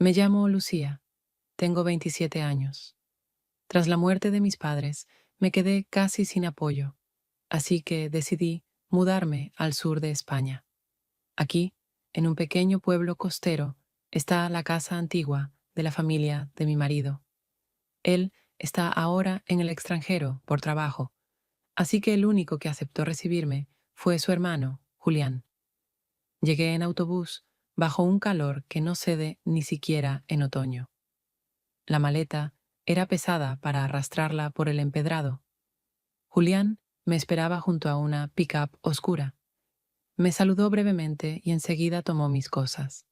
Me llamo Lucía, tengo 27 años. Tras la muerte de mis padres, me quedé casi sin apoyo, así que decidí mudarme al sur de España. Aquí, en un pequeño pueblo costero, está la casa antigua de la familia de mi marido. Él está ahora en el extranjero por trabajo, así que el único que aceptó recibirme fue su hermano, Julián. Llegué en autobús bajo un calor que no cede ni siquiera en otoño. La maleta era pesada para arrastrarla por el empedrado. Julián me esperaba junto a una pick-up oscura. Me saludó brevemente y enseguida tomó mis cosas.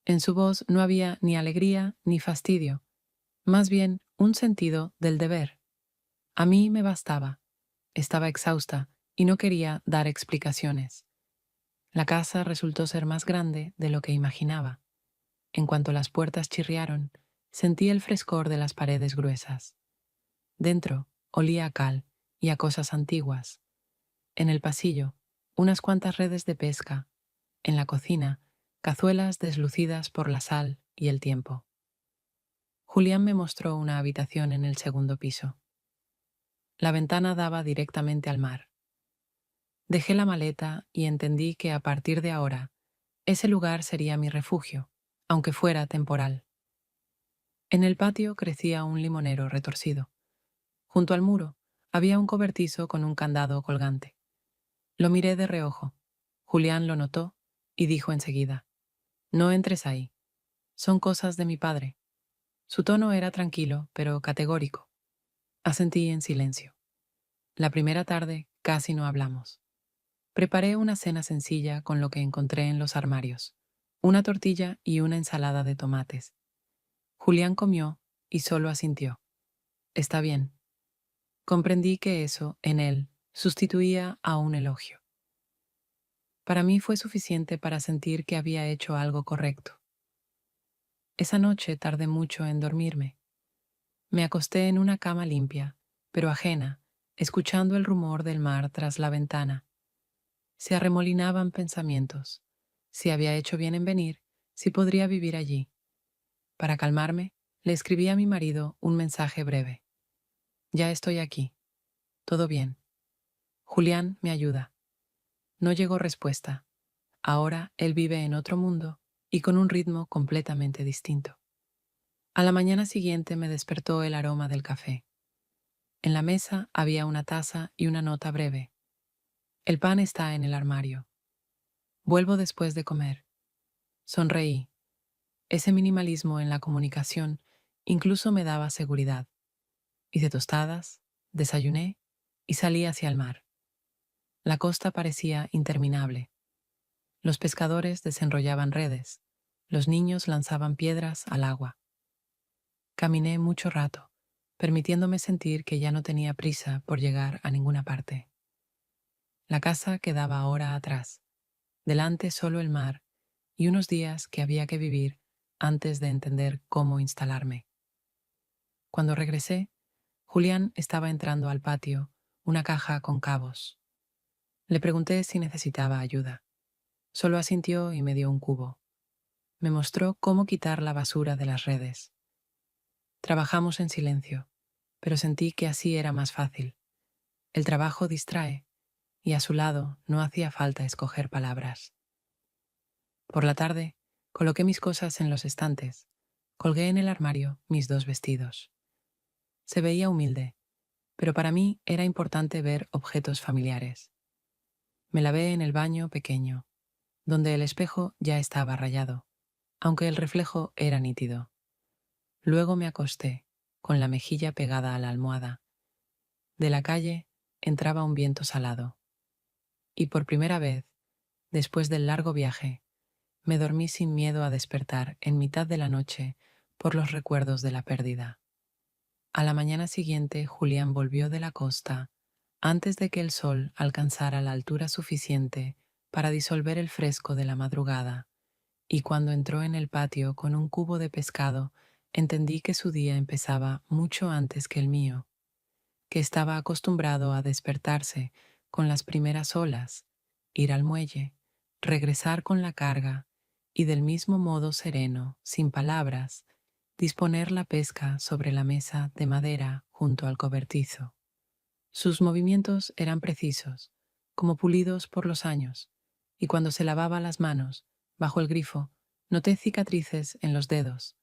En su voz no había ni alegría ni fastidio, más bien un sentido del deber. A mí me bastaba. Estaba exhausta y no quería dar explicaciones. La casa resultó ser más grande de lo que imaginaba. En cuanto las puertas chirriaron, sentí el frescor de las paredes gruesas. Dentro olía a cal y a cosas antiguas. En el pasillo, unas cuantas redes de pesca. En la cocina, cazuelas deslucidas por la sal y el tiempo. Julián me mostró una habitación en el segundo piso. La ventana daba directamente al mar. Dejé la maleta y entendí que a partir de ahora, ese lugar sería mi refugio, aunque fuera temporal. En el patio crecía un limonero retorcido. Junto al muro había un cobertizo con un candado colgante. Lo miré de reojo. Julián lo notó y dijo enseguida: «No entres ahí. Son cosas de mi padre». Su tono era tranquilo, pero categórico. Asentí en silencio. La primera tarde casi no hablamos. Preparé una cena sencilla con lo que encontré en los armarios: una tortilla y una ensalada de tomates. Julián comió y solo asintió. «Está bien». Comprendí que eso, en él, sustituía a un elogio. Para mí fue suficiente para sentir que había hecho algo correcto. Esa noche tardé mucho en dormirme. Me acosté en una cama limpia, pero ajena, escuchando el rumor del mar tras la ventana. Se arremolinaban pensamientos. Si había hecho bien en venir, si podría vivir allí. Para calmarme, le escribí a mi marido un mensaje breve: «Ya estoy aquí. Todo bien. Julián me ayuda». No llegó respuesta. Ahora él vive en otro mundo y con un ritmo completamente distinto. A la mañana siguiente me despertó el aroma del café. En la mesa había una taza y una nota breve: «El pan está en el armario. Vuelvo después de comer». Sonreí. Ese minimalismo en la comunicación incluso me daba seguridad. Hice tostadas, desayuné y salí hacia el mar. La costa parecía interminable. Los pescadores desenrollaban redes. Los niños lanzaban piedras al agua. Caminé mucho rato, permitiéndome sentir que ya no tenía prisa por llegar a ninguna parte. La casa quedaba ahora atrás, delante solo el mar y unos días que había que vivir antes de entender cómo instalarme. Cuando regresé, Julián estaba entrando al patio, una caja con cabos. Le pregunté si necesitaba ayuda. Solo asintió y me dio un cubo. Me mostró cómo quitar la basura de las redes. Trabajamos en silencio, pero sentí que así era más fácil. El trabajo distrae, y a su lado no hacía falta escoger palabras. Por la tarde, coloqué mis cosas en los estantes. Colgué en el armario mis dos vestidos. Se veía humilde, pero para mí era importante ver objetos familiares. Me lavé en el baño pequeño, donde el espejo ya estaba rayado, aunque el reflejo era nítido. Luego me acosté, con la mejilla pegada a la almohada. De la calle entraba un viento salado. Y por primera vez, después del largo viaje, me dormí sin miedo a despertar en mitad de la noche por los recuerdos de la pérdida. A la mañana siguiente, Julián volvió de la costa antes de que el sol alcanzara la altura suficiente para disolver el fresco de la madrugada, y cuando entró en el patio con un cubo de pescado, entendí que su día empezaba mucho antes que el mío, que estaba acostumbrado a despertarse con las primeras olas, ir al muelle, regresar con la carga y del mismo modo sereno, sin palabras, disponer la pesca sobre la mesa de madera junto al cobertizo. Sus movimientos eran precisos, como pulidos por los años, y cuando se lavaba las manos, bajo el grifo, noté cicatrices en los dedos,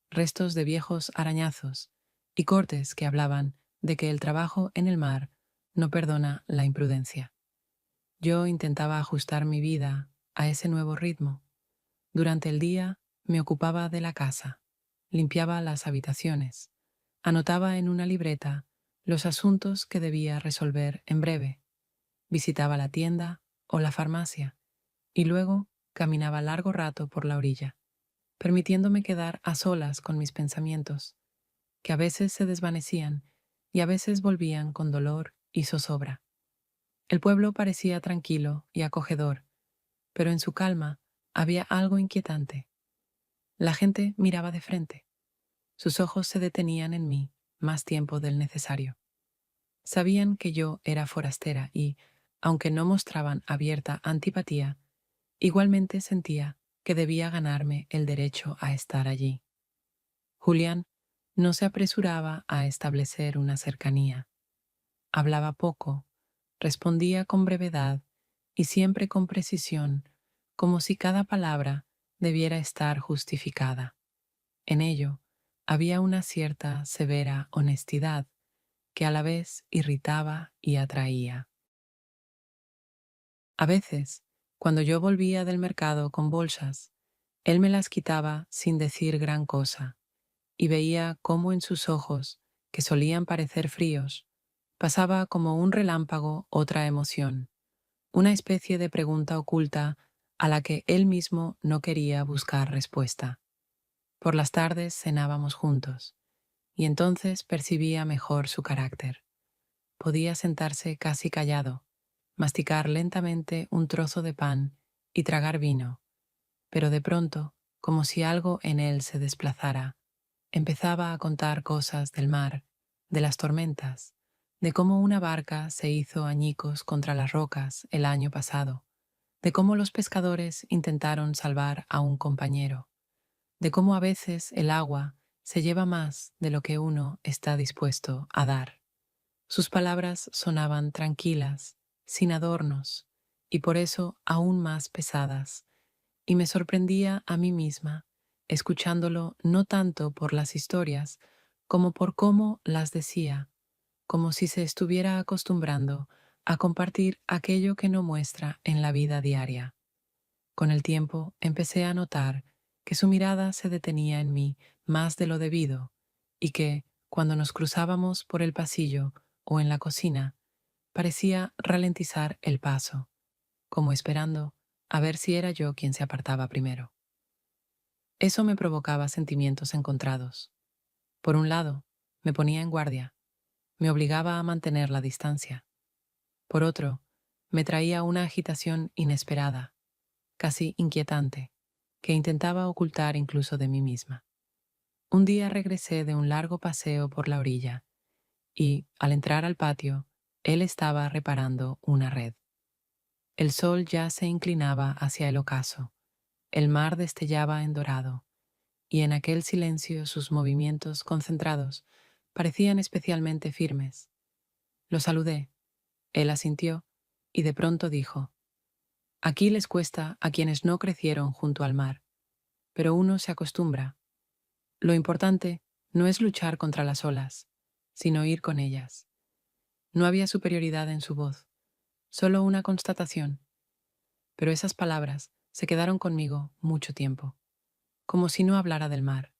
restos de viejos arañazos y cortes que hablaban de que el trabajo en el mar no perdona la imprudencia. Yo intentaba ajustar mi vida a ese nuevo ritmo. Durante el día me ocupaba de la casa, limpiaba las habitaciones, anotaba en una libreta los asuntos que debía resolver en breve, visitaba la tienda o la farmacia y luego caminaba largo rato por la orilla, permitiéndome quedar a solas con mis pensamientos, que a veces se desvanecían y a veces volvían con dolor y zozobra. El pueblo parecía tranquilo y acogedor, pero en su calma había algo inquietante. La gente miraba de frente. Sus ojos se detenían en mí más tiempo del necesario. Sabían que yo era forastera y, aunque no mostraban abierta antipatía, igualmente sentía que debía ganarme el derecho a estar allí. Julián no se apresuraba a establecer una cercanía. Hablaba poco, respondía con brevedad y siempre con precisión, como si cada palabra debiera estar justificada. En ello había una cierta severa honestidad que a la vez irritaba y atraía. A veces, cuando yo volvía del mercado con bolsas, él me las quitaba sin decir gran cosa, y veía cómo en sus ojos, que solían parecer fríos, pasaba como un relámpago otra emoción, una especie de pregunta oculta a la que él mismo no quería buscar respuesta. Por las tardes cenábamos juntos, y entonces percibía mejor su carácter. Podía sentarse casi callado, masticar lentamente un trozo de pan y tragar vino, pero de pronto, como si algo en él se desplazara, empezaba a contar cosas del mar, de las tormentas, de cómo una barca se hizo añicos contra las rocas el año pasado, de cómo los pescadores intentaron salvar a un compañero, de cómo a veces el agua se lleva más de lo que uno está dispuesto a dar. Sus palabras sonaban tranquilas, sin adornos, y por eso aún más pesadas, y me sorprendía a mí misma, escuchándolo no tanto por las historias, como por cómo las decía, como si se estuviera acostumbrando a compartir aquello que no muestra en la vida diaria. Con el tiempo empecé a notar que su mirada se detenía en mí más de lo debido, y que, cuando nos cruzábamos por el pasillo o en la cocina, parecía ralentizar el paso, como esperando a ver si era yo quien se apartaba primero. Eso me provocaba sentimientos encontrados. Por un lado, me ponía en guardia, me obligaba a mantener la distancia. Por otro, me traía una agitación inesperada, casi inquietante, que intentaba ocultar incluso de mí misma. Un día regresé de un largo paseo por la orilla y, al entrar al patio, él estaba reparando una red. El sol ya se inclinaba hacia el ocaso, el mar destellaba en dorado, y en aquel silencio sus movimientos concentrados parecían especialmente firmes. Lo saludé, él asintió, y de pronto dijo: «Aquí les cuesta a quienes no crecieron junto al mar, pero uno se acostumbra. Lo importante no es luchar contra las olas, sino ir con ellas». No había superioridad en su voz, solo una constatación, pero esas palabras se quedaron conmigo mucho tiempo, como si no hablara del mar,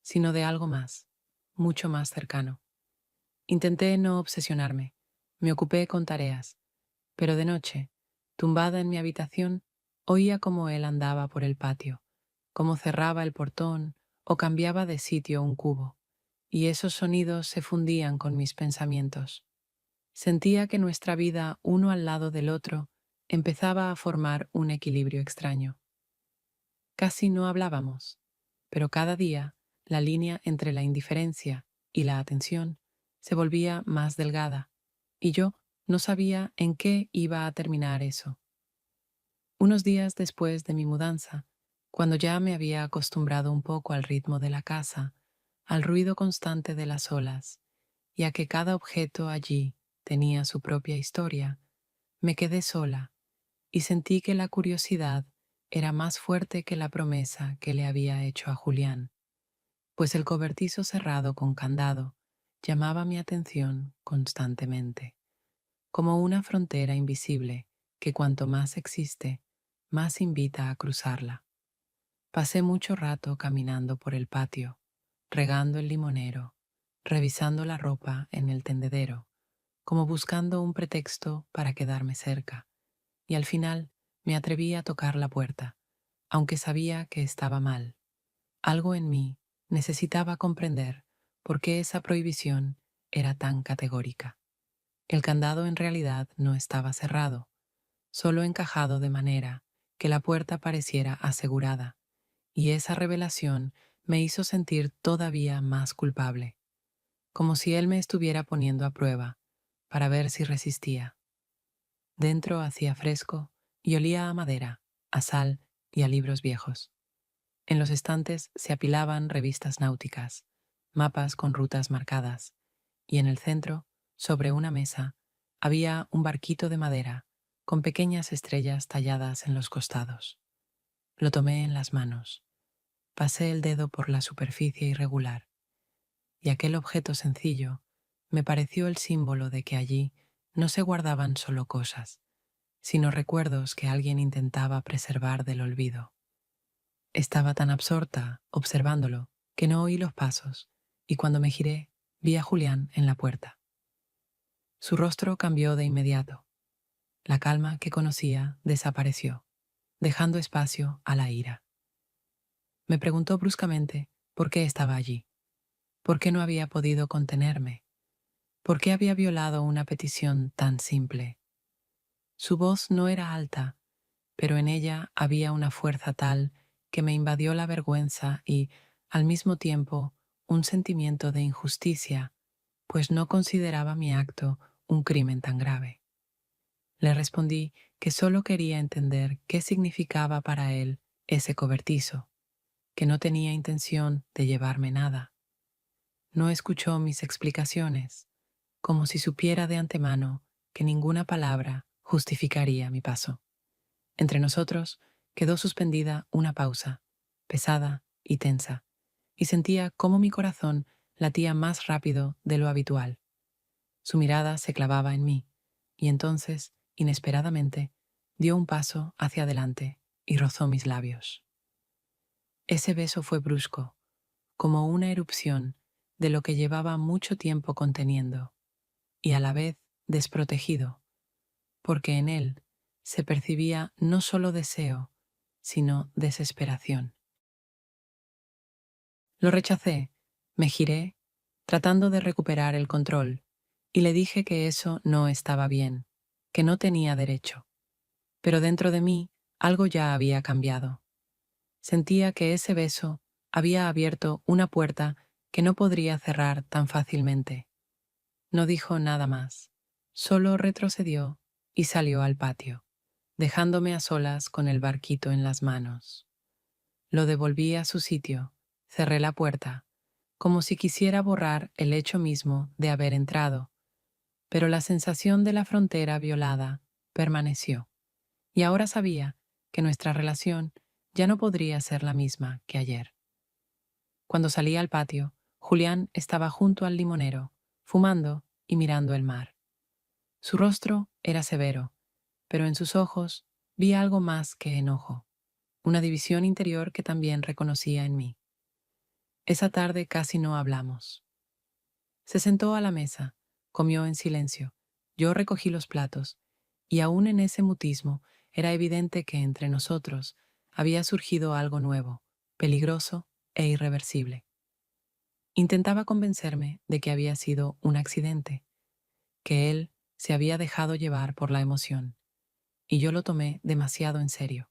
sino de algo más, mucho más cercano. Intenté no obsesionarme, me ocupé con tareas, pero de noche, tumbada en mi habitación, oía cómo él andaba por el patio, cómo cerraba el portón o cambiaba de sitio un cubo, y esos sonidos se fundían con mis pensamientos. Sentía que nuestra vida uno al lado del otro empezaba a formar un equilibrio extraño. Casi no hablábamos, pero cada día la línea entre la indiferencia y la atención se volvía más delgada, y yo no sabía en qué iba a terminar eso. Unos días después de mi mudanza, Cuando ya me había acostumbrado un poco al ritmo de la casa, al ruido constante de las olas, y a que cada objeto allí tenía su propia historia, me quedé sola y sentí que la curiosidad era más fuerte que la promesa que le había hecho a Julián, pues el cobertizo cerrado con candado llamaba mi atención constantemente, como una frontera invisible que cuanto más existe, más invita a cruzarla. Pasé mucho rato caminando por el patio, regando el limonero, revisando la ropa en el tendedero, como buscando un pretexto para quedarme cerca, y al final me atreví a tocar la puerta, aunque sabía que estaba mal. Algo en mí necesitaba comprender por qué esa prohibición era tan categórica. El candado en realidad no estaba cerrado, solo encajado de manera que la puerta pareciera asegurada, y esa revelación me hizo sentir todavía más culpable, como si él me estuviera poniendo a prueba para ver si resistía. Dentro hacía fresco y olía a madera, a sal y a libros viejos. En los estantes se apilaban revistas náuticas, mapas con rutas marcadas, y en el centro, sobre una mesa, había un barquito de madera con pequeñas estrellas talladas en los costados. Lo tomé en las manos, pasé el dedo por la superficie irregular, y aquel objeto sencillo me pareció el símbolo de que allí no se guardaban solo cosas, sino recuerdos que alguien intentaba preservar del olvido. Estaba tan absorta observándolo que no oí los pasos, y cuando me giré, vi a Julián en la puerta. Su rostro cambió de inmediato. La calma que conocía desapareció, dejando espacio a la ira. Me preguntó bruscamente por qué estaba allí, por qué no había podido contenerme, por qué había violado una petición tan simple. Su voz no era alta, pero en ella había una fuerza tal que me invadió la vergüenza y, al mismo tiempo, un sentimiento de injusticia, pues no consideraba mi acto un crimen tan grave. Le respondí que solo quería entender qué significaba para él ese cobertizo, que no tenía intención de llevarme nada. No escuchó mis explicaciones, como si supiera de antemano que ninguna palabra justificaría mi paso. Entre nosotros quedó suspendida una pausa, pesada y tensa, y sentía cómo mi corazón latía más rápido de lo habitual. Su mirada se clavaba en mí, y entonces, inesperadamente, dio un paso hacia adelante y rozó mis labios. Ese beso fue brusco, como una erupción de lo que llevaba mucho tiempo conteniendo, y a la vez desprotegido, porque en él se percibía no solo deseo, sino desesperación. Lo rechacé, me giré, tratando de recuperar el control, y le dije que eso no estaba bien, que no tenía derecho. Pero dentro de mí algo ya había cambiado. Sentía que ese beso había abierto una puerta que no podría cerrar tan fácilmente. No dijo nada más, solo retrocedió y salió al patio, dejándome a solas con el barquito en las manos. Lo devolví a su sitio, cerré la puerta, como si quisiera borrar el hecho mismo de haber entrado, pero la sensación de la frontera violada permaneció, y ahora sabía que nuestra relación ya no podría ser la misma que ayer. Cuando salí al patio, Julián estaba junto al limonero, fumando y mirando el mar. Su rostro era severo, pero en sus ojos vi algo más que enojo, una división interior que también reconocía en mí. Esa tarde casi no hablamos. Se sentó a la mesa, comió en silencio, yo recogí los platos, y aún en ese mutismo era evidente que entre nosotros había surgido algo nuevo, peligroso e irreversible. Intentaba convencerme de que había sido un accidente, que él se había dejado llevar por la emoción, y yo lo tomé demasiado en serio.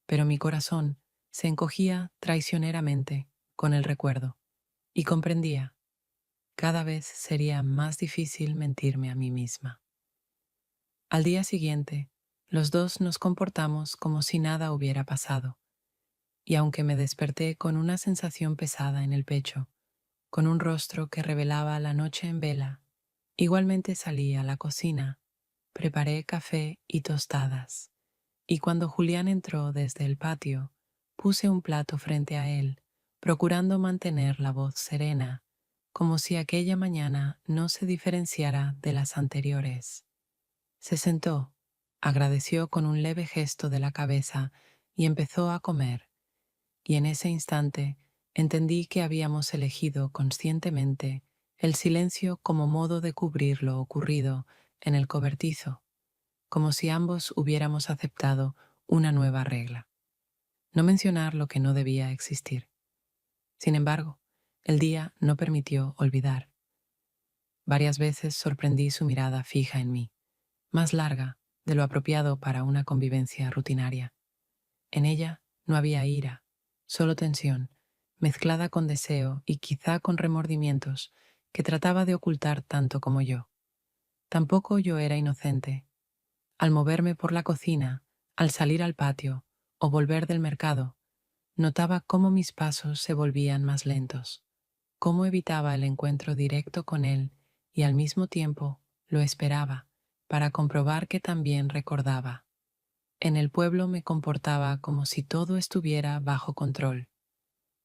Pero mi corazón se encogía traicioneramente con el recuerdo, y comprendía, cada vez sería más difícil mentirme a mí misma. Al día siguiente, los dos nos comportamos como si nada hubiera pasado, y aunque me desperté con una sensación pesada en el pecho, con un rostro que revelaba la noche en vela, igualmente salí a la cocina, preparé café y tostadas, y cuando Julián entró desde el patio, puse un plato frente a él, procurando mantener la voz serena, como si aquella mañana no se diferenciara de las anteriores. Se sentó, agradeció con un leve gesto de la cabeza y empezó a comer, y en ese instante entendí que habíamos elegido conscientemente el silencio como modo de cubrir lo ocurrido en el cobertizo, como si ambos hubiéramos aceptado una nueva regla: no mencionar lo que no debía existir. Sin embargo, el día no permitió olvidar. Varias veces sorprendí su mirada fija en mí, más larga de lo apropiado para una convivencia rutinaria. En ella no había ira, solo tensión, mezclada con deseo y quizá con remordimientos que trataba de ocultar tanto como yo. Tampoco yo era inocente. Al moverme por la cocina, al salir al patio o volver del mercado, notaba cómo mis pasos se volvían más lentos, cómo evitaba el encuentro directo con él y al mismo tiempo lo esperaba para comprobar que también recordaba. En el pueblo me comportaba como si todo estuviera bajo control.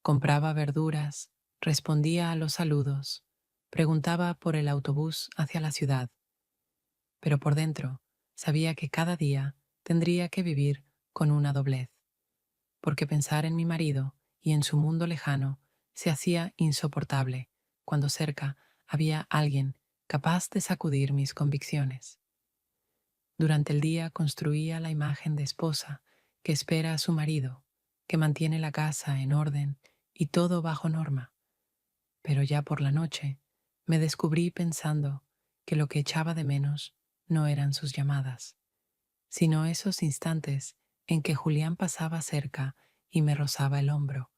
Compraba verduras, respondía a los saludos, preguntaba por el autobús hacia la ciudad, pero por dentro sabía que cada día tendría que vivir con una doblez, porque pensar en mi marido y en su mundo lejano se hacía insoportable cuando cerca había alguien capaz de sacudir mis convicciones. Durante el día construía la imagen de esposa que espera a su marido, que mantiene la casa en orden y todo bajo norma. Pero ya por la noche me descubrí pensando que lo que echaba de menos no eran sus llamadas, sino esos instantes en que Julián pasaba cerca y me rozaba el hombro,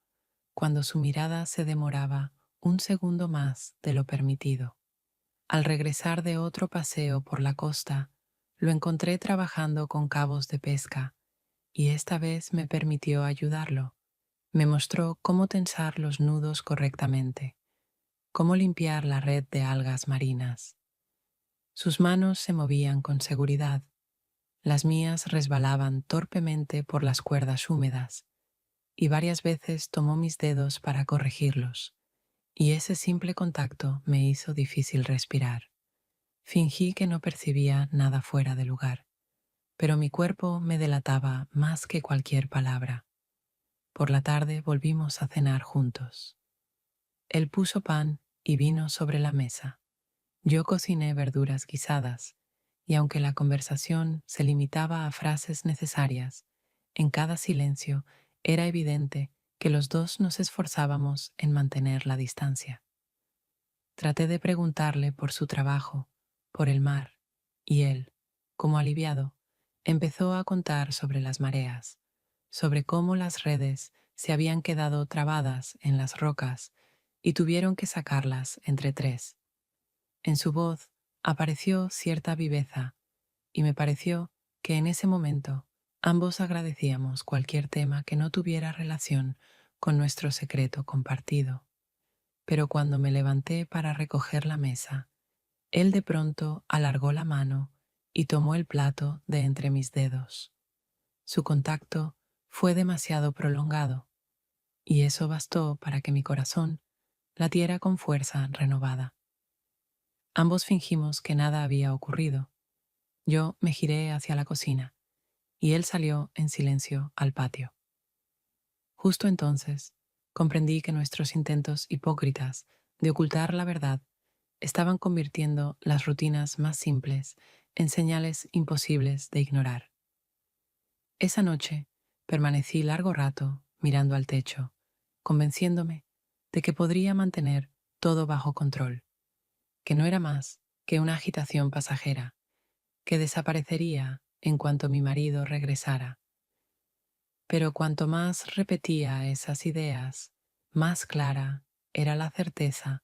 cuando su mirada se demoraba un segundo más de lo permitido. Al regresar de otro paseo por la costa, lo encontré trabajando con cabos de pesca, y esta vez me permitió ayudarlo. Me mostró cómo tensar los nudos correctamente, cómo limpiar la red de algas marinas. Sus manos se movían con seguridad, las mías resbalaban torpemente por las cuerdas húmedas, y varias veces tomó mis dedos para corregirlos, y ese simple contacto me hizo difícil respirar. Fingí que no percibía nada fuera de lugar, pero mi cuerpo me delataba más que cualquier palabra. Por la tarde volvimos a cenar juntos. Él puso pan y vino sobre la mesa. Yo cociné verduras guisadas, y aunque la conversación se limitaba a frases necesarias, en cada silencio era evidente que los dos nos esforzábamos en mantener la distancia. Traté de preguntarle por su trabajo, por el mar, y él, como aliviado, empezó a contar sobre las mareas, sobre cómo las redes se habían quedado trabadas en las rocas y tuvieron que sacarlas entre tres. En su voz apareció cierta viveza, y me pareció que en ese momento ambos agradecíamos cualquier tema que no tuviera relación con nuestro secreto compartido. Pero cuando me levanté para recoger la mesa, él de pronto alargó la mano y tomó el plato de entre mis dedos. Su contacto fue demasiado prolongado, y eso bastó para que mi corazón latiera con fuerza renovada. Ambos fingimos que nada había ocurrido. Yo me giré hacia la cocina, y él salió en silencio al patio. Justo entonces comprendí que nuestros intentos hipócritas de ocultar la verdad estaban convirtiendo las rutinas más simples en señales imposibles de ignorar. Esa noche permanecí largo rato mirando al techo, convenciéndome de que podría mantener todo bajo control, que no era más que una agitación pasajera, que desaparecería en cuanto mi marido regresara. Pero cuanto más repetía esas ideas, más clara era la certeza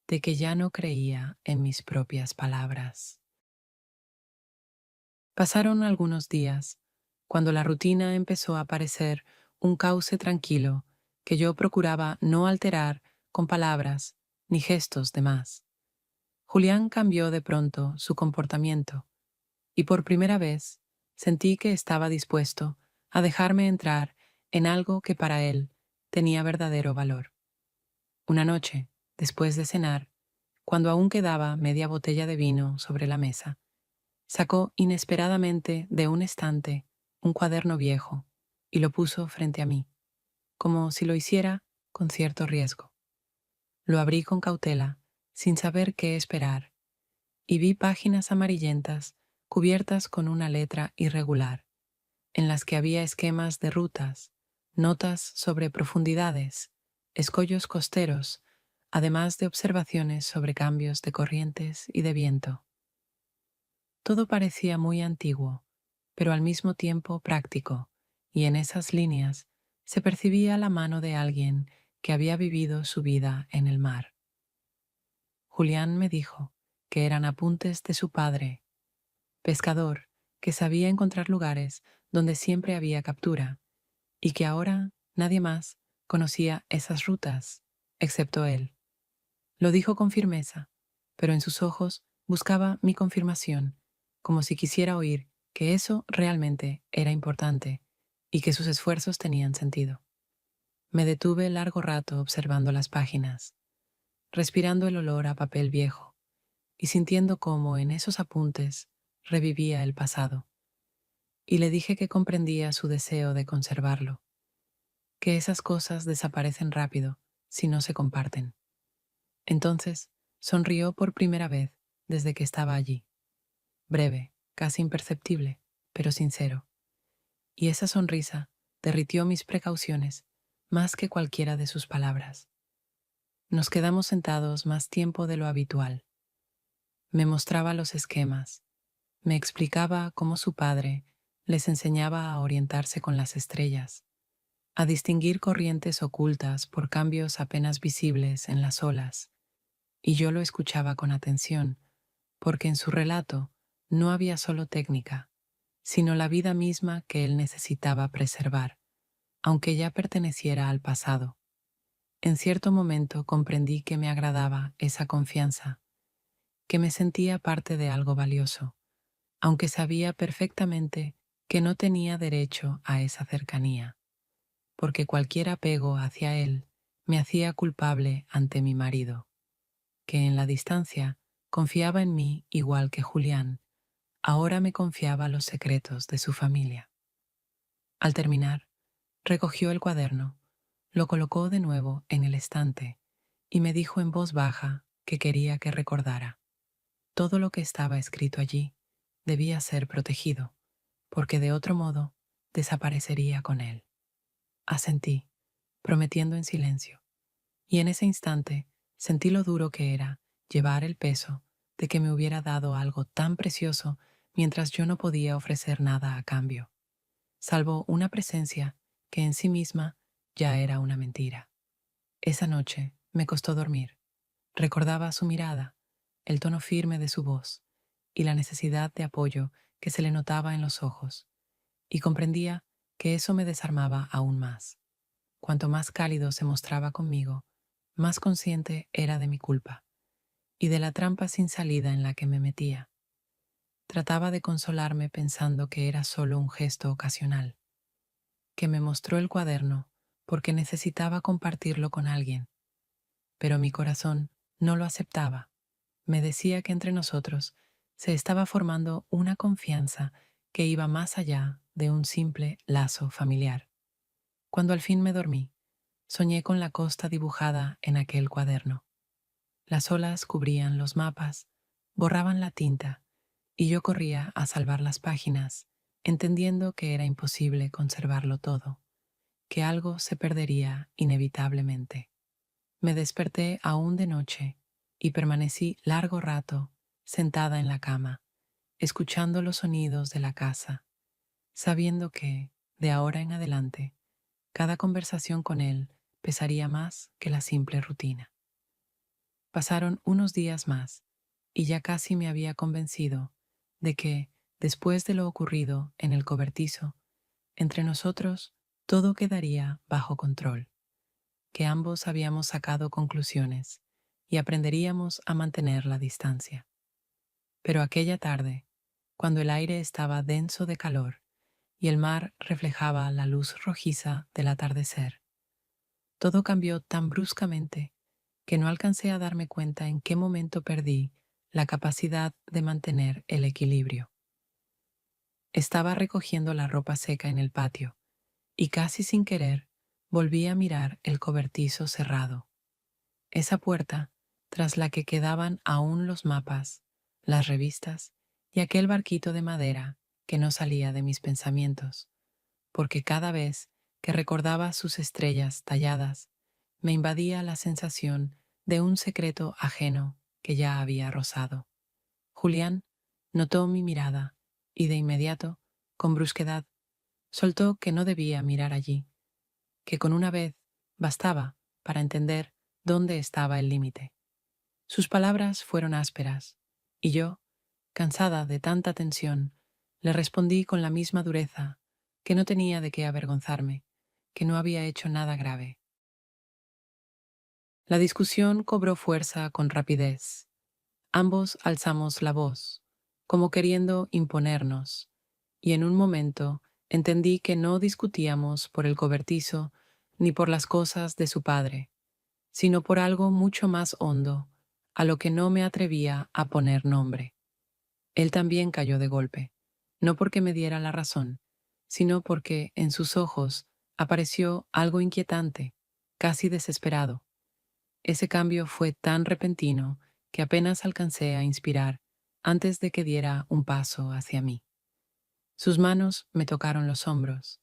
de que ya no creía en mis propias palabras. Pasaron algunos días, cuando la rutina empezó a parecer un cauce tranquilo que yo procuraba no alterar con palabras ni gestos de más. Julián cambió de pronto su comportamiento y por primera vez sentí que estaba dispuesto a dejarme entrar en algo que para él tenía verdadero valor. Una noche, después de cenar, cuando aún quedaba media botella de vino sobre la mesa, sacó inesperadamente de un estante un cuaderno viejo y lo puso frente a mí, como si lo hiciera con cierto riesgo. Lo abrí con cautela, sin saber qué esperar, y vi páginas amarillentas cubiertas con una letra irregular, en las que había esquemas de rutas, notas sobre profundidades, escollos costeros, además de observaciones sobre cambios de corrientes y de viento. Todo parecía muy antiguo, pero al mismo tiempo práctico, y en esas líneas se percibía la mano de alguien que había vivido su vida en el mar. Julián me dijo que eran apuntes de su padre, pescador, que sabía encontrar lugares donde siempre había captura, y que ahora nadie más conocía esas rutas, excepto él. Lo dijo con firmeza, pero en sus ojos buscaba mi confirmación, como si quisiera oír que eso realmente era importante y que sus esfuerzos tenían sentido. Me detuve largo rato observando las páginas, respirando el olor a papel viejo y sintiendo cómo en esos apuntes revivía el pasado. Y le dije que comprendía su deseo de conservarlo, que esas cosas desaparecen rápido si no se comparten. Entonces sonrió por primera vez desde que estaba allí, breve, casi imperceptible, pero sincero. Y esa sonrisa derritió mis precauciones más que cualquiera de sus palabras. Nos quedamos sentados más tiempo de lo habitual. Me mostraba los esquemas, me explicaba cómo su padre les enseñaba a orientarse con las estrellas, a distinguir corrientes ocultas por cambios apenas visibles en las olas, y yo lo escuchaba con atención, porque en su relato no había solo técnica, sino la vida misma que él necesitaba preservar, aunque ya perteneciera al pasado. En cierto momento comprendí que me agradaba esa confianza, que me sentía parte de algo valioso, aunque sabía perfectamente que no tenía derecho a esa cercanía, porque cualquier apego hacia él me hacía culpable ante mi marido, que en la distancia confiaba en mí igual que Julián, ahora me confiaba los secretos de su familia. Al terminar, recogió el cuaderno, lo colocó de nuevo en el estante y me dijo en voz baja que quería que recordara. Todo lo que estaba escrito allí debía ser protegido, porque de otro modo desaparecería con él. Asentí, prometiendo en silencio, y en ese instante sentí lo duro que era llevar el peso de que me hubiera dado algo tan precioso mientras yo no podía ofrecer nada a cambio, salvo una presencia que en sí misma ya era una mentira. Esa noche me costó dormir. Recordaba su mirada, el tono firme de su voz y la necesidad de apoyo que se le notaba en los ojos, y comprendía que eso me desarmaba aún más. Cuanto más cálido se mostraba conmigo, más consciente era de mi culpa y de la trampa sin salida en la que me metía. Trataba de consolarme pensando que era solo un gesto ocasional, que me mostró el cuaderno porque necesitaba compartirlo con alguien, pero mi corazón no lo aceptaba. Me decía que entre nosotros se estaba formando una confianza que iba más allá de un simple lazo familiar. Cuando al fin me dormí, soñé con la costa dibujada en aquel cuaderno. Las olas cubrían los mapas, borraban la tinta, y yo corría a salvar las páginas, entendiendo que era imposible conservarlo todo, que algo se perdería inevitablemente. Me desperté aún de noche y permanecí largo rato sentada en la cama, escuchando los sonidos de la casa, sabiendo que, de ahora en adelante, cada conversación con él pesaría más que la simple rutina. Pasaron unos días más y ya casi me había convencido de que, después de lo ocurrido en el cobertizo, entre nosotros todo quedaría bajo control, que ambos habíamos sacado conclusiones y aprenderíamos a mantener la distancia. Pero aquella tarde, cuando el aire estaba denso de calor y el mar reflejaba la luz rojiza del atardecer, todo cambió tan bruscamente que no alcancé a darme cuenta en qué momento perdí la capacidad de mantener el equilibrio. Estaba recogiendo la ropa seca en el patio y casi sin querer volví a mirar el cobertizo cerrado, esa puerta tras la que quedaban aún los mapas, las revistas y aquel barquito de madera que no salía de mis pensamientos, porque cada vez que recordaba sus estrellas talladas, me invadía la sensación de un secreto ajeno que ya había rozado. Julián notó mi mirada y de inmediato, con brusquedad, soltó que no debía mirar allí, que con una vez bastaba para entender dónde estaba el límite. Sus palabras fueron ásperas, y yo, cansada de tanta tensión, le respondí con la misma dureza que no tenía de qué avergonzarme, que no había hecho nada grave. La discusión cobró fuerza con rapidez. Ambos alzamos la voz, como queriendo imponernos, y en un momento entendí que no discutíamos por el cobertizo ni por las cosas de su padre, sino por algo mucho más hondo, a lo que no me atrevía a poner nombre. Él también cayó de golpe, no porque me diera la razón, sino porque en sus ojos apareció algo inquietante, casi desesperado. Ese cambio fue tan repentino que apenas alcancé a inspirar antes de que diera un paso hacia mí. Sus manos me tocaron los hombros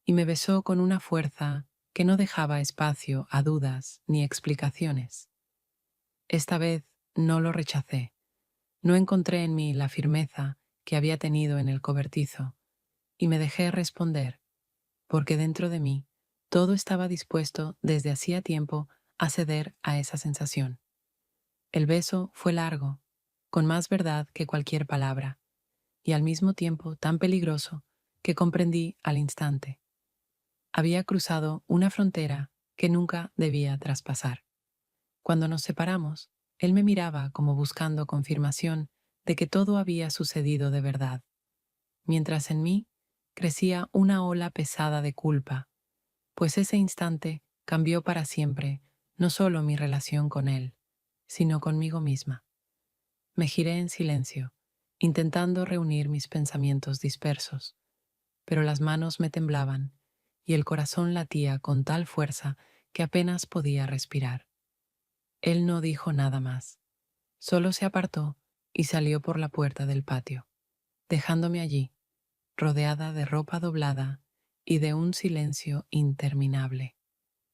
y me besó con una fuerza que no dejaba espacio a dudas ni explicaciones. Esta vez no lo rechacé. No encontré en mí la firmeza que había tenido en el cobertizo y me dejé responder, porque dentro de mí todo estaba dispuesto desde hacía tiempo a ceder a esa sensación. El beso fue largo, con más verdad que cualquier palabra, y al mismo tiempo tan peligroso que comprendí al instante. Había cruzado una frontera que nunca debía traspasar. Cuando nos separamos, él me miraba como buscando confirmación de que todo había sucedido de verdad, mientras en mí crecía una ola pesada de culpa, pues ese instante cambió para siempre no solo mi relación con él, sino conmigo misma. Me giré en silencio, intentando reunir mis pensamientos dispersos, pero las manos me temblaban y el corazón latía con tal fuerza que apenas podía respirar. Él no dijo nada más, solo se apartó y salió por la puerta del patio, dejándome allí, rodeada de ropa doblada y de un silencio interminable.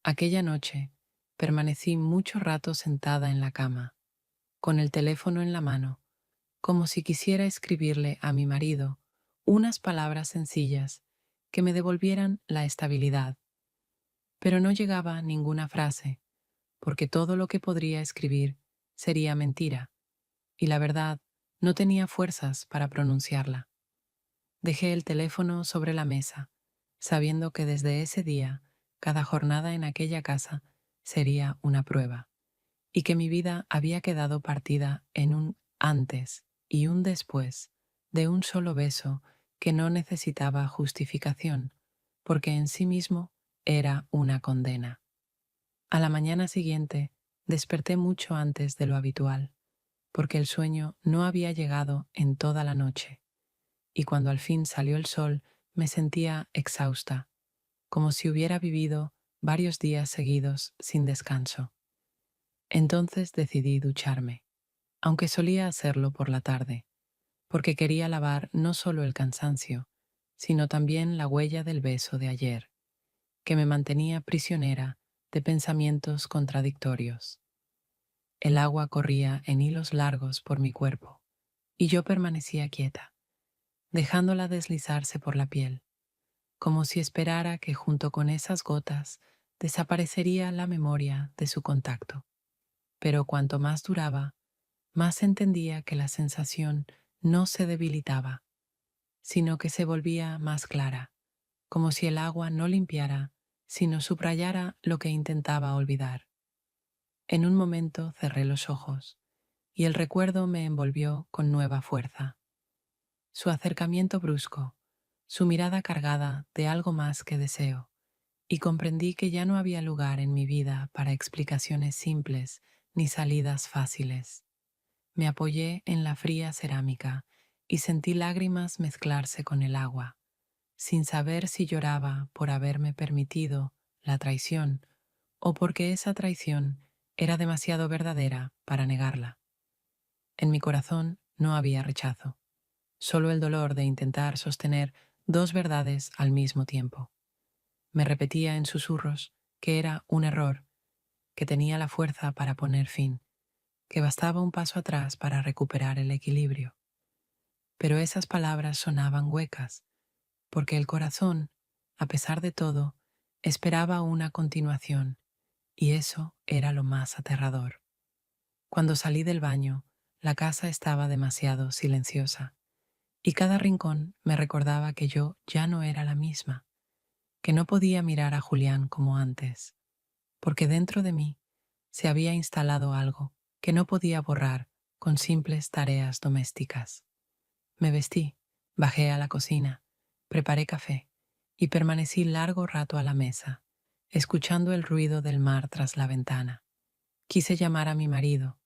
Aquella noche permanecí mucho rato sentada en la cama, con el teléfono en la mano, como si quisiera escribirle a mi marido unas palabras sencillas que me devolvieran la estabilidad. Pero no llegaba ninguna frase, porque todo lo que podría escribir sería mentira, y la verdad no tenía fuerzas para pronunciarla. Dejé el teléfono sobre la mesa, sabiendo que desde ese día, cada jornada en aquella casa sería una prueba, y que mi vida había quedado partida en un antes y un después de un solo beso que no necesitaba justificación, porque en sí mismo era una condena. A la mañana siguiente desperté mucho antes de lo habitual, porque el sueño no había llegado en toda la noche, y cuando al fin salió el sol me sentía exhausta, como si hubiera vivido varios días seguidos sin descanso. Entonces decidí ducharme, aunque solía hacerlo por la tarde, porque quería lavar no solo el cansancio, sino también la huella del beso de ayer, que me mantenía prisionera de pensamientos contradictorios. El agua corría en hilos largos por mi cuerpo, y yo permanecía quieta, dejándola deslizarse por la piel, como si esperara que junto con esas gotas desaparecería la memoria de su contacto. Pero cuanto más duraba, más entendía que la sensación no se debilitaba, sino que se volvía más clara, como si el agua no limpiara, sino subrayara lo que intentaba olvidar. En un momento cerré los ojos y el recuerdo me envolvió con nueva fuerza. Su acercamiento brusco, su mirada cargada de algo más que deseo, y comprendí que ya no había lugar en mi vida para explicaciones simples ni salidas fáciles. Me apoyé en la fría cerámica y sentí lágrimas mezclarse con el agua, sin saber si lloraba por haberme permitido la traición o porque esa traición era demasiado verdadera para negarla. En mi corazón no había rechazo, solo el dolor de intentar sostener dos verdades al mismo tiempo. Me repetía en susurros que era un error, que tenía la fuerza para poner fin, que bastaba un paso atrás para recuperar el equilibrio. Pero esas palabras sonaban huecas, porque el corazón, a pesar de todo, esperaba una continuación, y eso era lo más aterrador. Cuando salí del baño, la casa estaba demasiado silenciosa, y cada rincón me recordaba que yo ya no era la misma, que no podía mirar a Julián como antes, porque dentro de mí se había instalado algo que no podía borrar con simples tareas domésticas. Me vestí, bajé a la cocina, preparé café y permanecí largo rato a la mesa, escuchando el ruido del mar tras la ventana. Quise llamar a mi marido,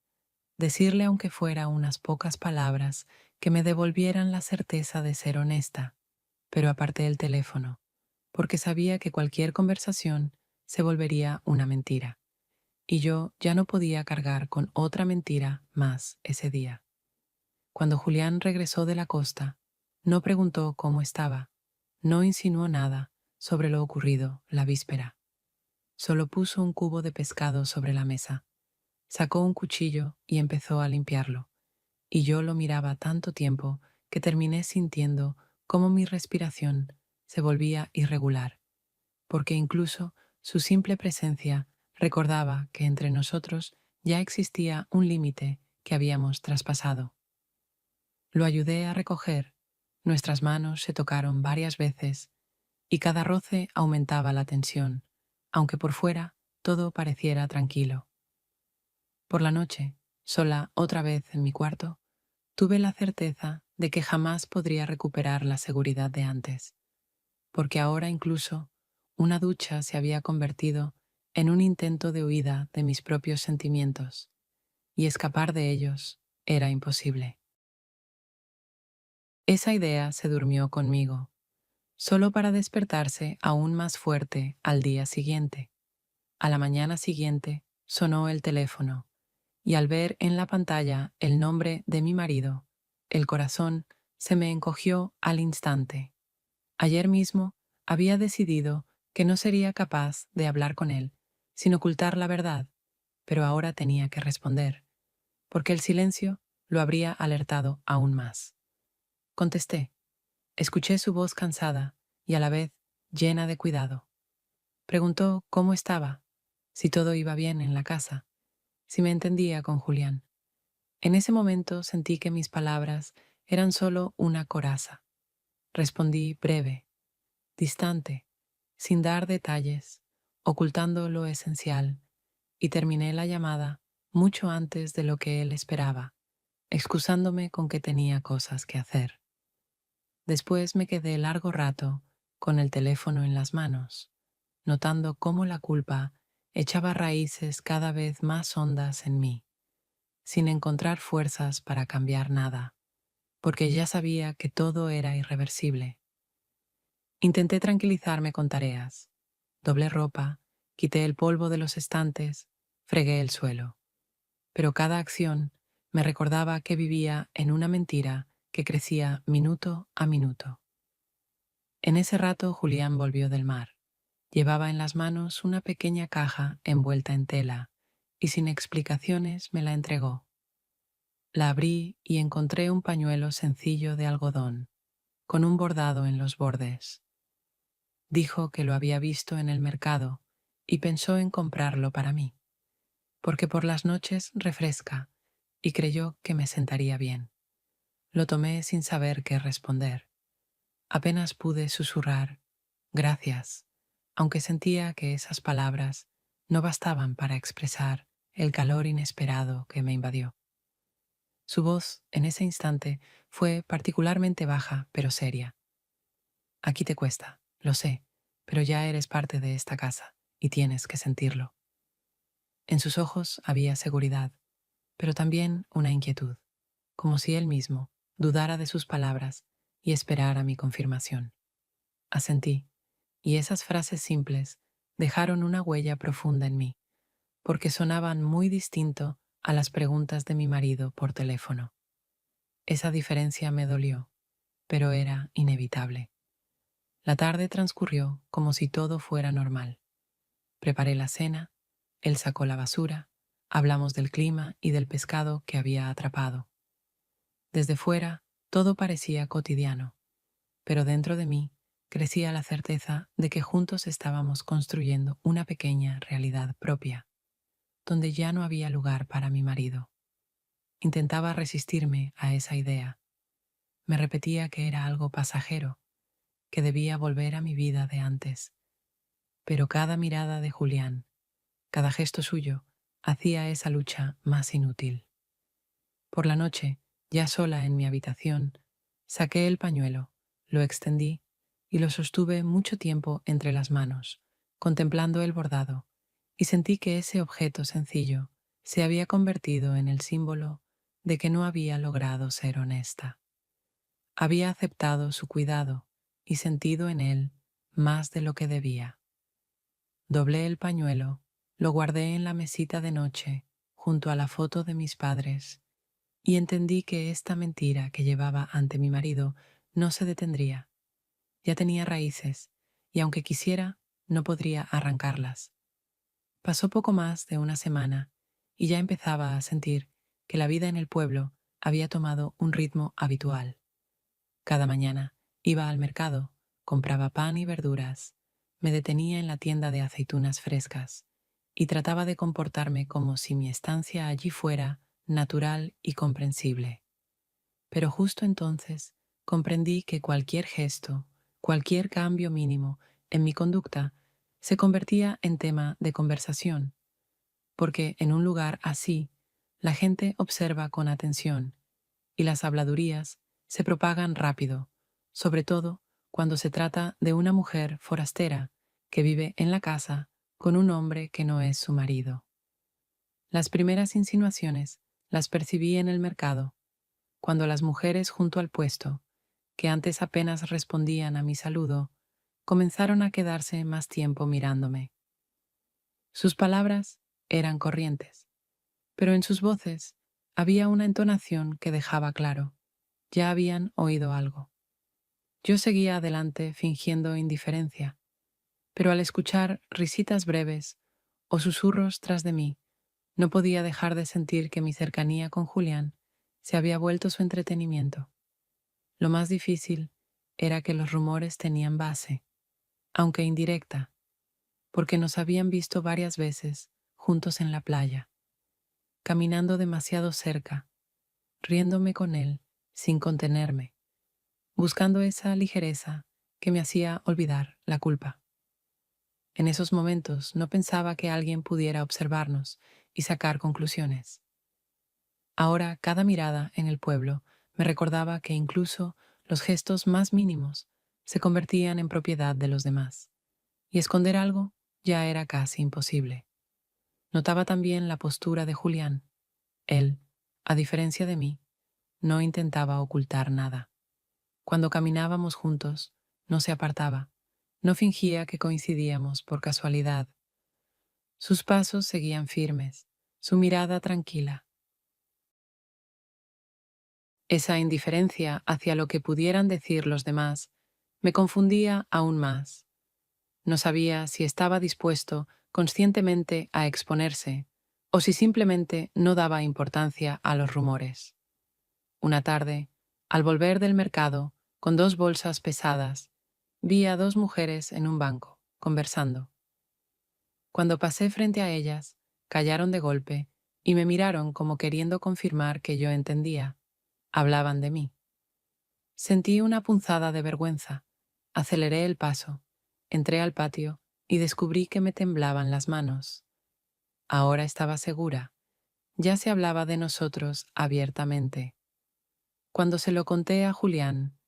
decirle aunque fuera unas pocas palabras que me devolvieran la certeza de ser honesta, pero aparté el teléfono, porque sabía que cualquier conversación se volvería una mentira, y yo ya no podía cargar con otra mentira más ese día. Cuando Julián regresó de la costa, no preguntó cómo estaba, no insinuó nada sobre lo ocurrido la víspera. Solo puso un cubo de pescado sobre la mesa, sacó un cuchillo y empezó a limpiarlo, y yo lo miraba tanto tiempo que terminé sintiendo cómo mi respiración se volvía irregular, porque incluso su simple presencia recordaba que entre nosotros ya existía un límite que habíamos traspasado. Lo ayudé a recoger, nuestras manos se tocaron varias veces y cada roce aumentaba la tensión, aunque por fuera todo pareciera tranquilo. Por la noche, sola otra vez en mi cuarto, tuve la certeza de que jamás podría recuperar la seguridad de antes, porque ahora incluso una ducha se había convertido en un intento de huida de mis propios sentimientos, y escapar de ellos era imposible. Esa idea se durmió conmigo, solo para despertarse aún más fuerte al día siguiente. A la mañana siguiente sonó el teléfono, y al ver en la pantalla el nombre de mi marido, el corazón se me encogió al instante. Ayer mismo había decidido que no sería capaz de hablar con él, sin ocultar la verdad, pero ahora tenía que responder, porque el silencio lo habría alertado aún más. Contesté. Escuché su voz cansada y a la vez llena de cuidado. Preguntó cómo estaba, si todo iba bien en la casa, si me entendía con Julián. En ese momento sentí que mis palabras eran solo una coraza. Respondí breve, distante, sin dar detalles, ocultando lo esencial, y terminé la llamada mucho antes de lo que él esperaba, excusándome con que tenía cosas que hacer. Después me quedé largo rato con el teléfono en las manos, notando cómo la culpa echaba raíces cada vez más hondas en mí, sin encontrar fuerzas para cambiar nada, porque ya sabía que todo era irreversible. Intenté tranquilizarme con tareas. Doblé ropa, quité el polvo de los estantes, fregué el suelo. Pero cada acción me recordaba que vivía en una mentira que crecía minuto a minuto. En ese rato Julián volvió del mar. Llevaba en las manos una pequeña caja envuelta en tela y sin explicaciones me la entregó. La abrí y encontré un pañuelo sencillo de algodón, con un bordado en los bordes. Dijo que lo había visto en el mercado y pensó en comprarlo para mí, porque por las noches refresca y creyó que me sentaría bien. Lo tomé sin saber qué responder. Apenas pude susurrar. Gracias, aunque sentía que esas palabras no bastaban para expresar el calor inesperado que me invadió. Su voz, en ese instante, fue particularmente baja, pero seria. Aquí te cuesta, lo sé, pero ya eres parte de esta casa y tienes que sentirlo. En sus ojos había seguridad, pero también una inquietud, como si él mismo dudara de sus palabras y esperara mi confirmación. Asentí, y esas frases simples dejaron una huella profunda en mí, porque sonaban muy distinto a las preguntas de mi marido por teléfono. Esa diferencia me dolió, pero era inevitable. La tarde transcurrió como si todo fuera normal. Preparé la cena, él sacó la basura, hablamos del clima y del pescado que había atrapado. Desde fuera, todo parecía cotidiano, pero dentro de mí crecía la certeza de que juntos estábamos construyendo una pequeña realidad propia, donde ya no había lugar para mi marido. Intentaba resistirme a esa idea. Me repetía que era algo pasajero, que debía volver a mi vida de antes. Pero cada mirada de Julián, cada gesto suyo, hacía esa lucha más inútil. Por la noche, ya sola en mi habitación, saqué el pañuelo, lo extendí y lo sostuve mucho tiempo entre las manos, contemplando el bordado, y sentí que ese objeto sencillo se había convertido en el símbolo de que no había logrado ser honesta. Había aceptado su cuidado y sentido en él más de lo que debía. Doblé el pañuelo, lo guardé en la mesita de noche, junto a la foto de mis padres, y entendí que esta mentira que llevaba ante mi marido no se detendría. Ya tenía raíces, y aunque quisiera, no podría arrancarlas. Pasó poco más de una semana, y ya empezaba a sentir que la vida en el pueblo había tomado un ritmo habitual. Cada mañana iba al mercado, compraba pan y verduras, me detenía en la tienda de aceitunas frescas y trataba de comportarme como si mi estancia allí fuera natural y comprensible. Pero justo entonces comprendí que cualquier gesto, cualquier cambio mínimo en mi conducta se convertía en tema de conversación, porque en un lugar así la gente observa con atención y las habladurías se propagan rápido, sobre todo cuando se trata de una mujer forastera que vive en la casa con un hombre que no es su marido. Las primeras insinuaciones las percibí en el mercado, cuando las mujeres junto al puesto, que antes apenas respondían a mi saludo, comenzaron a quedarse más tiempo mirándome. Sus palabras eran corrientes, pero en sus voces había una entonación que dejaba claro: ya habían oído algo. Yo seguía adelante fingiendo indiferencia, pero al escuchar risitas breves o susurros tras de mí, no podía dejar de sentir que mi cercanía con Julián se había vuelto su entretenimiento. Lo más difícil era que los rumores tenían base, aunque indirecta, porque nos habían visto varias veces juntos en la playa, caminando demasiado cerca, riéndome con él sin contenerme, buscando esa ligereza que me hacía olvidar la culpa. En esos momentos no pensaba que alguien pudiera observarnos y sacar conclusiones. Ahora cada mirada en el pueblo me recordaba que incluso los gestos más mínimos se convertían en propiedad de los demás, y esconder algo ya era casi imposible. Notaba también la postura de Julián. Él, a diferencia de mí, no intentaba ocultar nada. Cuando caminábamos juntos, no se apartaba, no fingía que coincidíamos por casualidad. Sus pasos seguían firmes, su mirada tranquila. Esa indiferencia hacia lo que pudieran decir los demás me confundía aún más. No sabía si estaba dispuesto conscientemente a exponerse o si simplemente no daba importancia a los rumores. Una tarde, al volver del mercado con dos bolsas pesadas, vi a dos mujeres en un banco, conversando. Cuando pasé frente a ellas, callaron de golpe y me miraron como queriendo confirmar que yo entendía. Hablaban de mí. Sentí una punzada de vergüenza, aceleré el paso Entré al patio y descubrí que me temblaban las manos. Ahora estaba segura. Ya se hablaba de nosotros abiertamente. Cuando se lo conté a Julián,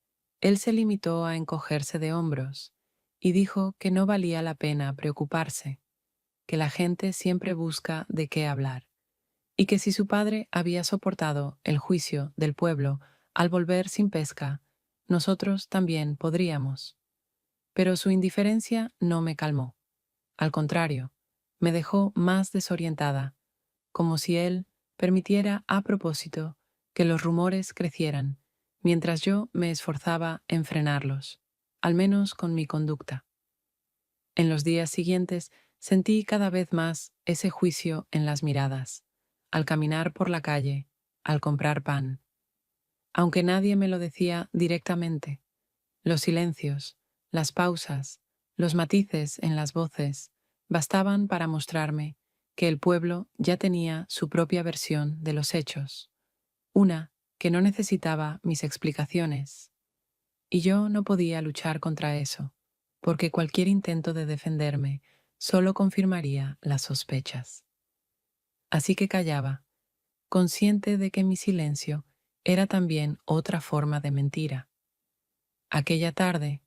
él se limitó a encogerse de hombros y dijo que no valía la pena preocuparse, que la gente siempre busca de qué hablar, y que si su padre había soportado el juicio del pueblo al volver sin pesca, nosotros también podríamos. Pero su indiferencia no me calmó. Al contrario, me dejó más desorientada, como si él permitiera a propósito que los rumores crecieran, mientras yo me esforzaba en frenarlos, al menos con mi conducta. En los días siguientes sentí cada vez más ese juicio en las miradas, al caminar por la calle, al comprar pan. Aunque nadie me lo decía directamente, los silencios, las pausas, los matices en las voces bastaban para mostrarme que el pueblo ya tenía su propia versión de los hechos, una que no necesitaba mis explicaciones. Y yo no podía luchar contra eso, porque cualquier intento de defenderme solo confirmaría las sospechas. Así que callaba, consciente de que mi silencio era también otra forma de mentira. Aquella tarde,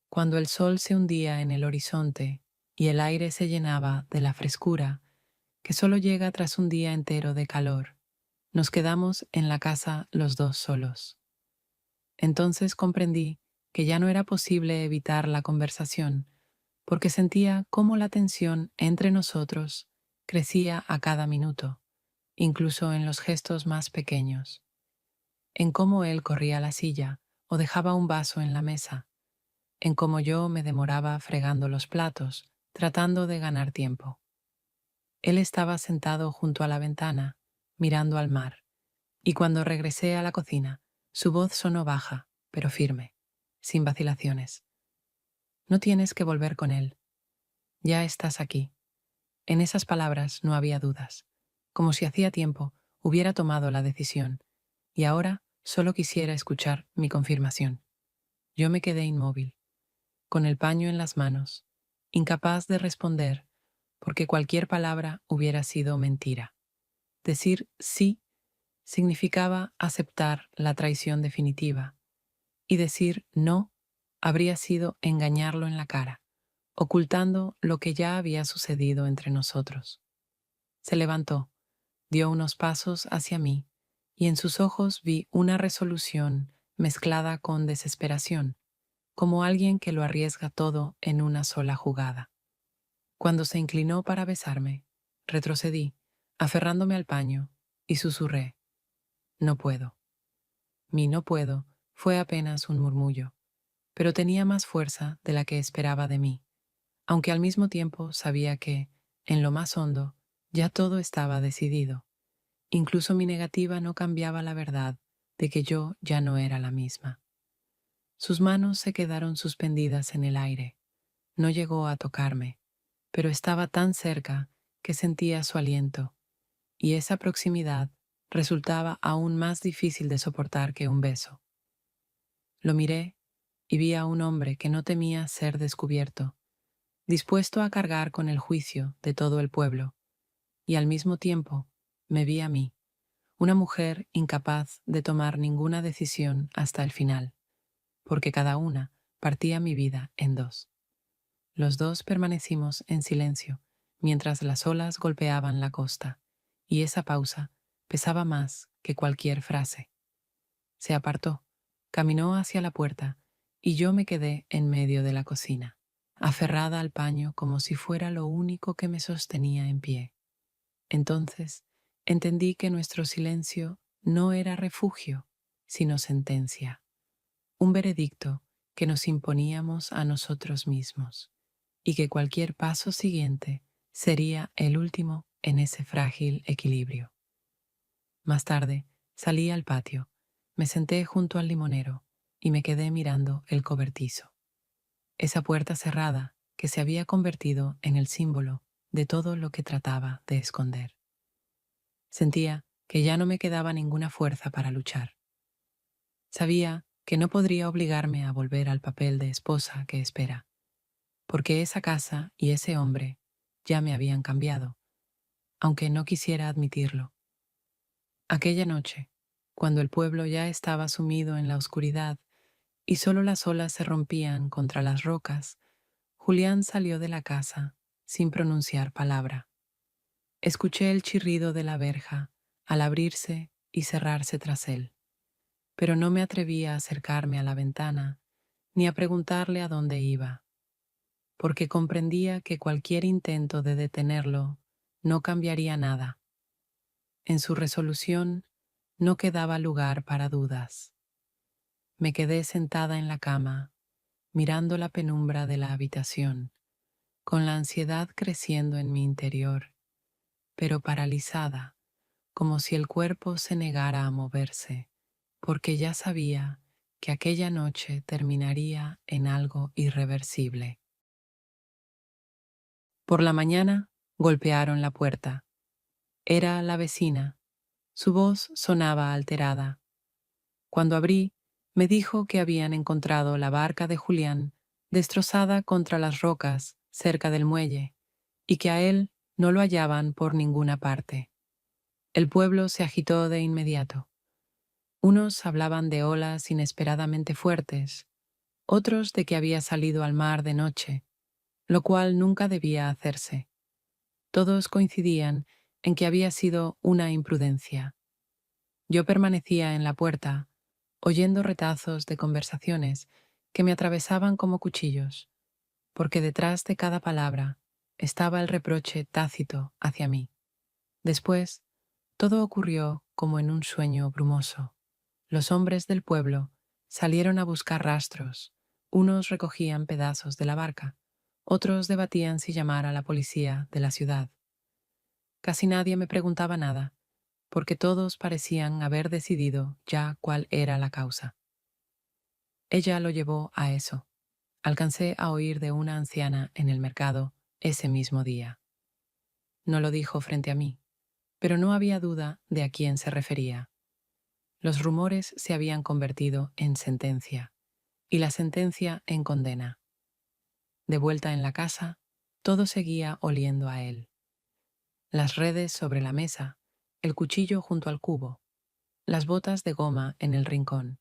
cuando el sol se hundía en el horizonte y el aire se llenaba de la frescura que solo llega tras un día entero de calor, nos quedamos en la casa los dos solos. Entonces comprendí que ya no era posible evitar la conversación, porque sentía cómo la tensión entre nosotros crecía a cada minuto, incluso en los gestos más pequeños, en cómo él corría la silla o dejaba un vaso en la mesa, en cómo yo me demoraba fregando los platos, tratando de ganar tiempo. Él estaba sentado junto a la ventana, mirando al mar, y cuando regresé a la cocina, su voz sonó baja, pero firme, sin vacilaciones. No tienes que volver con él. Ya estás aquí. En esas palabras no había dudas, como si hacía tiempo hubiera tomado la decisión, y ahora solo quisiera escuchar mi confirmación. Yo me quedé inmóvil, con el paño en las manos, incapaz de responder, porque cualquier palabra hubiera sido mentira. Decir sí significaba aceptar la traición definitiva, y decir no habría sido engañarlo en la cara, ocultando lo que ya había sucedido entre nosotros. Se levantó, dio unos pasos hacia mí, y en sus ojos vi una resolución mezclada con desesperación, como alguien que lo arriesga todo en una sola jugada. Cuando se inclinó para besarme, retrocedí, aferrándome al paño, y susurré, no puedo. Mi no puedo fue apenas un murmullo, pero tenía más fuerza de la que esperaba de mí, aunque al mismo tiempo sabía que, en lo más hondo, ya todo estaba decidido. Incluso mi negativa no cambiaba la verdad de que yo ya no era la misma. Sus manos se quedaron suspendidas en el aire. No llegó a tocarme, pero estaba tan cerca que sentía su aliento, y esa proximidad resultaba aún más difícil de soportar que un beso. Lo miré y vi a un hombre que no temía ser descubierto, dispuesto a cargar con el juicio de todo el pueblo, y al mismo tiempo me vi a mí, una mujer incapaz de tomar ninguna decisión hasta el final, porque cada una partía mi vida en dos. Los dos permanecimos en silencio mientras las olas golpeaban la costa, y esa pausa pesaba más que cualquier frase. Se apartó, caminó hacia la puerta, y yo me quedé en medio de la cocina, aferrada al paño como si fuera lo único que me sostenía en pie. Entonces entendí que nuestro silencio no era refugio, sino sentencia, un veredicto que nos imponíamos a nosotros mismos, y que cualquier paso siguiente sería el último en ese frágil equilibrio. Más tarde salí al patio, me senté junto al limonero y me quedé mirando el cobertizo, esa puerta cerrada que se había convertido en el símbolo de todo lo que trataba de esconder. Sentía que ya no me quedaba ninguna fuerza para luchar. Sabía que no podría obligarme a volver al papel de esposa que espera, porque esa casa y ese hombre ya me habían cambiado, aunque no quisiera admitirlo. Aquella noche, cuando el pueblo ya estaba sumido en la oscuridad y solo las olas se rompían contra las rocas, Julián salió de la casa sin pronunciar palabra. Escuché el chirrido de la verja al abrirse y cerrarse tras él, pero no me atreví a acercarme a la ventana ni a preguntarle a dónde iba, porque comprendía que cualquier intento de detenerlo no cambiaría nada. En su resolución no quedaba lugar para dudas. Me quedé sentada en la cama, mirando la penumbra de la habitación, con la ansiedad creciendo en mi interior, pero paralizada, como si el cuerpo se negara a moverse, porque ya sabía que aquella noche terminaría en algo irreversible. Por la mañana golpearon la puerta. Era la vecina. Su voz sonaba alterada. Cuando abrí, me dijo que habían encontrado la barca de Julián destrozada contra las rocas cerca del muelle y que a él no lo hallaban por ninguna parte. El pueblo se agitó de inmediato. Unos hablaban de olas inesperadamente fuertes, otros de que había salido al mar de noche, lo cual nunca debía hacerse. Todos coincidían en que había sido una imprudencia. Yo permanecía en la puerta, oyendo retazos de conversaciones que me atravesaban como cuchillos, porque detrás de cada palabra estaba el reproche tácito hacia mí. Después, todo ocurrió como en un sueño brumoso. Los hombres del pueblo salieron a buscar rastros. Unos recogían pedazos de la barca, otros debatían si llamar a la policía de la ciudad. Casi nadie me preguntaba nada, porque todos parecían haber decidido ya cuál era la causa. Ella lo llevó a eso. Alcancé a oír de una anciana en el mercado ese mismo día. No lo dijo frente a mí, pero no había duda de a quién se refería. Los rumores se habían convertido en sentencia, y la sentencia en condena. De vuelta en la casa, todo seguía oliendo a él. Las redes sobre la mesa, el cuchillo junto al cubo, las botas de goma en el rincón.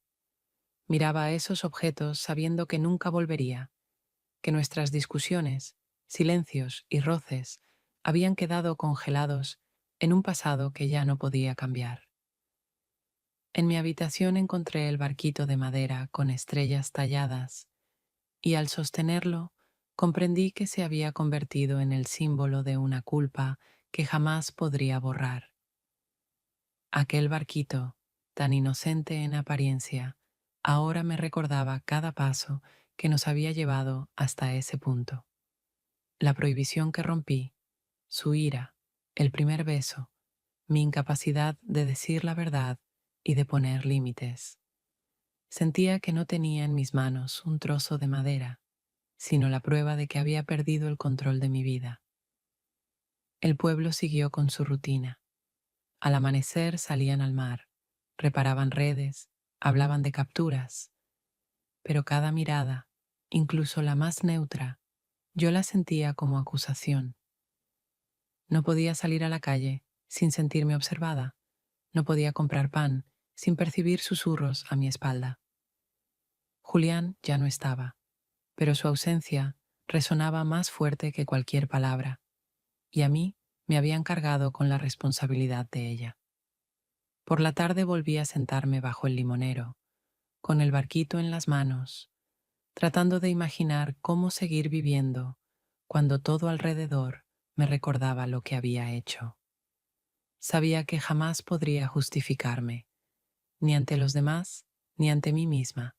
Miraba a esos objetos sabiendo que nunca volvería, que nuestras discusiones, silencios y roces habían quedado congelados en un pasado que ya no podía cambiar. En mi habitación encontré el barquito de madera con estrellas talladas, y al sostenerlo comprendí que se había convertido en el símbolo de una culpa que jamás podría borrar. Aquel barquito, tan inocente en apariencia, ahora me recordaba cada paso que nos había llevado hasta ese punto. La prohibición que rompí, su ira, el primer beso, mi incapacidad de decir la verdad y de poner límites. Sentía que no tenía en mis manos un trozo de madera, sino la prueba de que había perdido el control de mi vida. El pueblo siguió con su rutina. Al amanecer salían al mar, reparaban redes, hablaban de capturas, pero cada mirada, incluso la más neutra, yo la sentía como acusación. No podía salir a la calle sin sentirme observada, no podía comprar pan sin percibir susurros a mi espalda. Julián ya no estaba, pero su ausencia resonaba más fuerte que cualquier palabra, y a mí me habían cargado con la responsabilidad de ella. Por la tarde volví a sentarme bajo el limonero, con el barquito en las manos, tratando de imaginar cómo seguir viviendo cuando todo alrededor me recordaba lo que había hecho. Sabía que jamás podría justificarme, ni ante los demás, ni ante mí misma,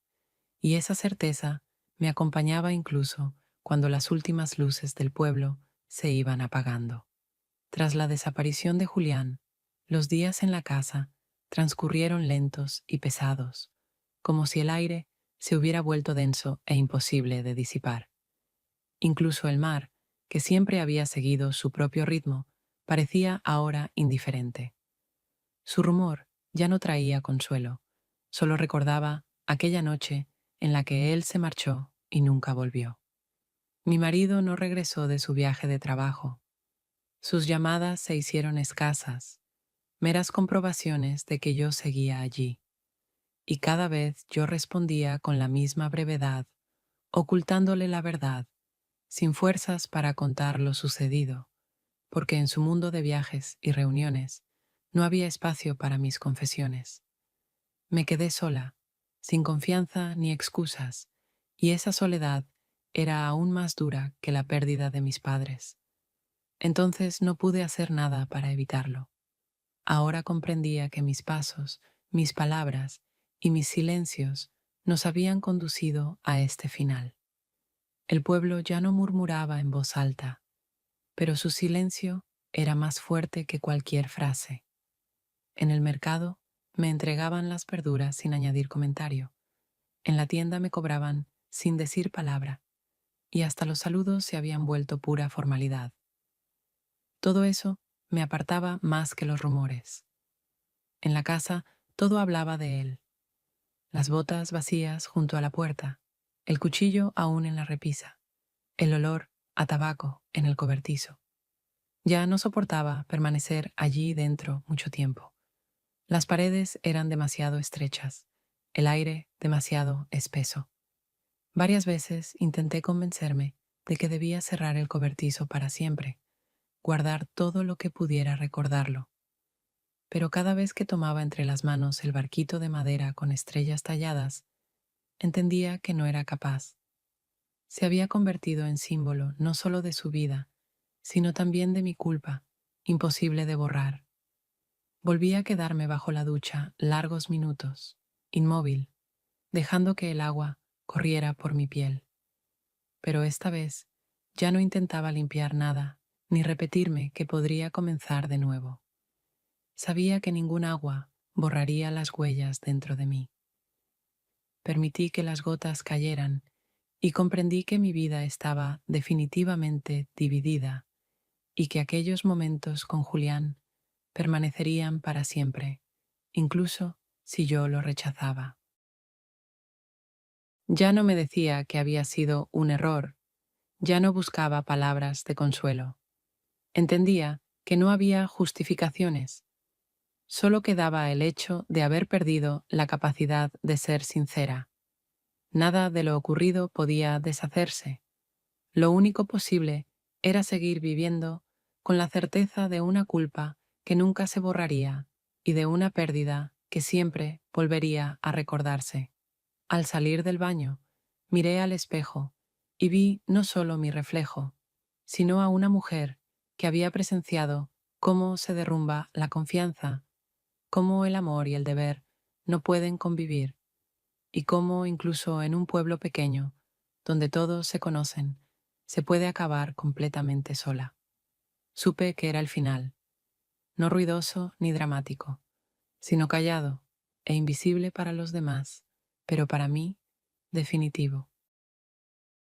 y esa certeza me acompañaba incluso cuando las últimas luces del pueblo se iban apagando. Tras la desaparición de Julián, los días en la casa transcurrieron lentos y pesados, como si el aire se hubiera vuelto denso e imposible de disipar. Incluso el mar, que siempre había seguido su propio ritmo, parecía ahora indiferente. Su rumor ya no traía consuelo, solo recordaba aquella noche en la que él se marchó y nunca volvió. Mi marido no regresó de su viaje de trabajo. Sus llamadas se hicieron escasas, meras comprobaciones de que yo seguía allí. Y cada vez yo respondía con la misma brevedad, ocultándole la verdad, sin fuerzas para contar lo sucedido, porque en su mundo de viajes y reuniones no había espacio para mis confesiones. Me quedé sola, sin confianza ni excusas, y esa soledad era aún más dura que la pérdida de mis padres. Entonces no pude hacer nada para evitarlo. Ahora comprendía que mis pasos, mis palabras y mis silencios nos habían conducido a este final. El pueblo ya no murmuraba en voz alta, pero su silencio era más fuerte que cualquier frase. En el mercado me entregaban las verduras sin añadir comentario. En la tienda me cobraban sin decir palabra, y hasta los saludos se habían vuelto pura formalidad. Todo eso me apartaba más que los rumores. En la casa todo hablaba de él. Las botas vacías junto a la puerta, el cuchillo aún en la repisa, el olor a tabaco en el cobertizo. Ya no soportaba permanecer allí dentro mucho tiempo. Las paredes eran demasiado estrechas, el aire demasiado espeso. Varias veces intenté convencerme de que debía cerrar el cobertizo para siempre, guardar todo lo que pudiera recordarlo. Pero cada vez que tomaba entre las manos el barquito de madera con estrellas talladas, entendía que no era capaz. Se había convertido en símbolo no solo de su vida, sino también de mi culpa, imposible de borrar. Volví a quedarme bajo la ducha largos minutos, inmóvil, dejando que el agua corriera por mi piel. Pero esta vez ya no intentaba limpiar nada, ni repetirme que podría comenzar de nuevo. Sabía que ningún agua borraría las huellas dentro de mí. Permití que las gotas cayeran y comprendí que mi vida estaba definitivamente dividida y que aquellos momentos con Julián permanecerían para siempre, incluso si yo lo rechazaba. Ya no me decía que había sido un error, ya no buscaba palabras de consuelo. Entendía que no había justificaciones, solo quedaba el hecho de haber perdido la capacidad de ser sincera. Nada de lo ocurrido podía deshacerse. Lo único posible era seguir viviendo con la certeza de una culpa que nunca se borraría y de una pérdida que siempre volvería a recordarse. Al salir del baño, miré al espejo y vi no solo mi reflejo, sino a una mujer que había presenciado cómo se derrumba la confianza, cómo el amor y el deber no pueden convivir, y cómo incluso en un pueblo pequeño, donde todos se conocen, se puede acabar completamente sola. Supe que era el final, no ruidoso ni dramático, sino callado e invisible para los demás, pero para mí, definitivo.